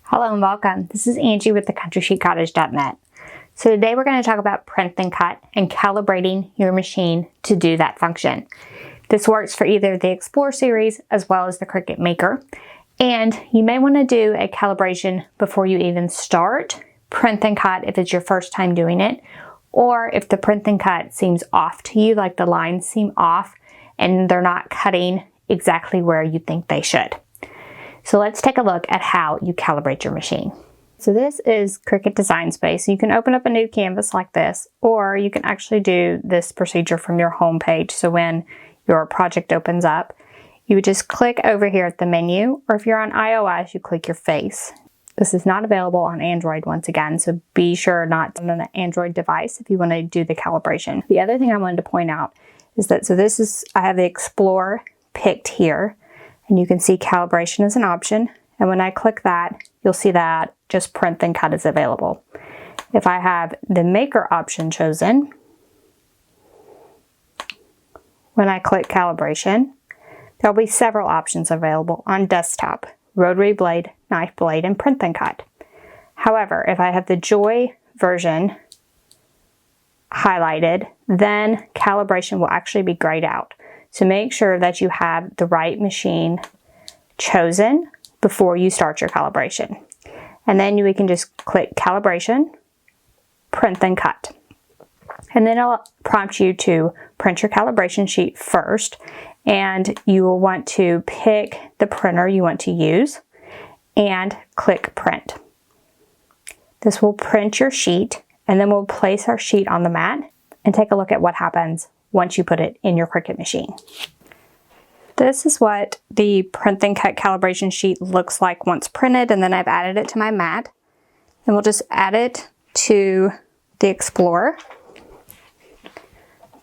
Hello and welcome. This is Angie with thecountrysheetcottage.net. So today we're going to talk about print then cut and calibrating your machine to do that function. This works for either the Explore series as well as the Cricut Maker. And you may want to do a calibration before you even start print then cut if it's your first time doing it, or if the print then cut seems off to you, like the lines seem off and they're not cutting exactly where you think they should. So let's take a look at how you calibrate your machine. So this is Cricut Design Space. You can open up a new canvas like this, or you can actually do this procedure from your home page. So when your project opens up, you would just click over here at the menu, or if you're on iOS, you click your face. This is not available on Android once again, so be sure not on an Android device if you want to do the calibration. The other thing I wanted to point out is that, I have the Explore picked here, and you can see calibration is an option. And when I click that, you'll see that just print then cut is available. If I have the Maker option chosen, when I click calibration, there'll be several options available on desktop: rotary blade, knife blade, and print then cut. However, if I have the Joy version highlighted, then calibration will actually be grayed out. So make sure that you have the right machine chosen before you start your calibration. And then we can just click calibration, print then cut. And then it'll prompt you to print your calibration sheet first, and you will want to pick the printer you want to use and click print. This will print your sheet, and then we'll place our sheet on the mat and take a look at what happens once you put it in your Cricut machine. This is what the print then cut calibration sheet looks like once printed, and then I've added it to my mat. And we'll just add it to the Explorer.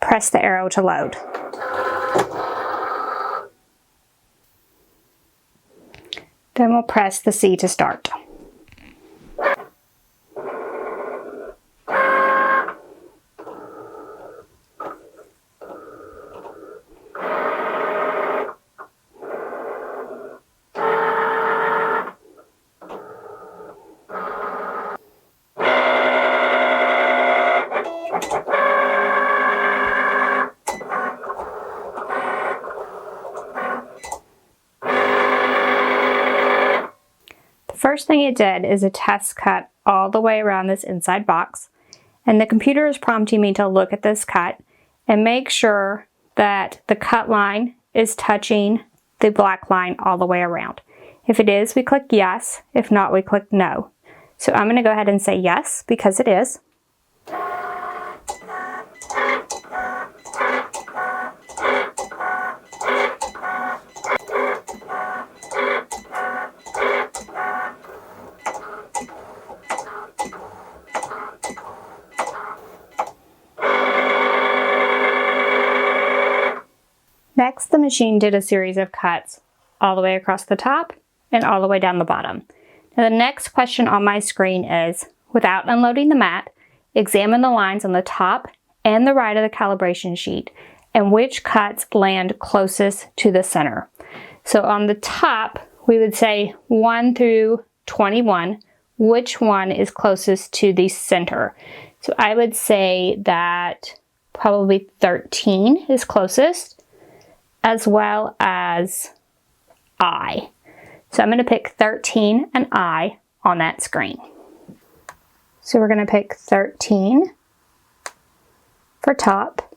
Press the arrow to load. Then we'll press the C to start. First thing it did is a test cut all the way around this inside box, and the computer is prompting me to look at this cut and make sure that the cut line is touching the black line all the way around. If it is, we click yes. If not, we click no. So I'm going to go ahead and say yes because it is. Next, the machine did a series of cuts all the way across the top and all the way down the bottom. Now the next question on my screen is, without unloading the mat, examine the lines on the top and the right of the calibration sheet and which cuts land closest to the center. So on the top, we would say 1 through 21, which one is closest to the center? So I would say that probably 13 is closest, as well as I. So I'm going to pick 13 and I on that screen. So we're going to pick 13 for top,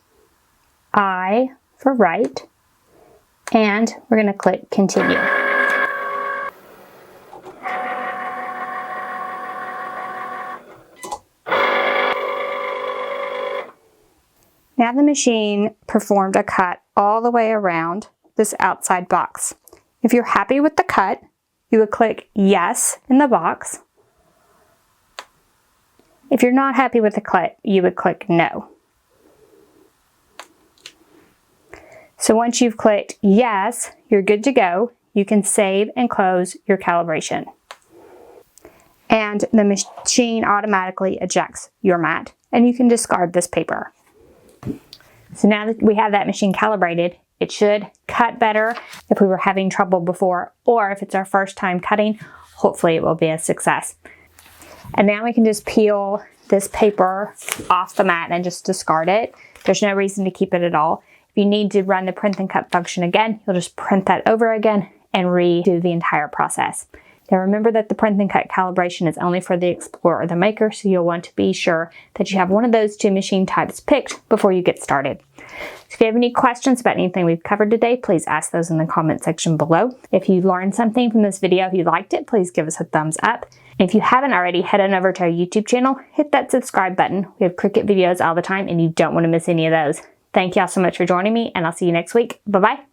I for right, and we're going to click continue. Now the machine performed a cut all the way around this outside box. If you're happy with the cut, you would click yes in the box. If you're not happy with the cut, you would click no. So once you've clicked yes, you're good to go. You can save and close your calibration. And the machine automatically ejects your mat, and you can discard this paper. So now that we have that machine calibrated, it should cut better if we were having trouble before, or if it's our first time cutting, hopefully it will be a success. And now we can just peel this paper off the mat and just discard it. There's no reason to keep it at all. If you need to run the print and cut function again, you'll just print that over again and redo the entire process. Now remember that the print and cut calibration is only for the Explorer or the Maker, so you'll want to be sure that you have one of those two machine types picked before you get started. So if you have any questions about anything we've covered today, please ask those in the comment section below. If you learned something from this video, if you liked it, please give us a thumbs up. And if you haven't already, head on over to our YouTube channel, hit that subscribe button. We have Cricut videos all the time and you don't want to miss any of those. Thank y'all so much for joining me, and I'll see you next week. Bye-bye.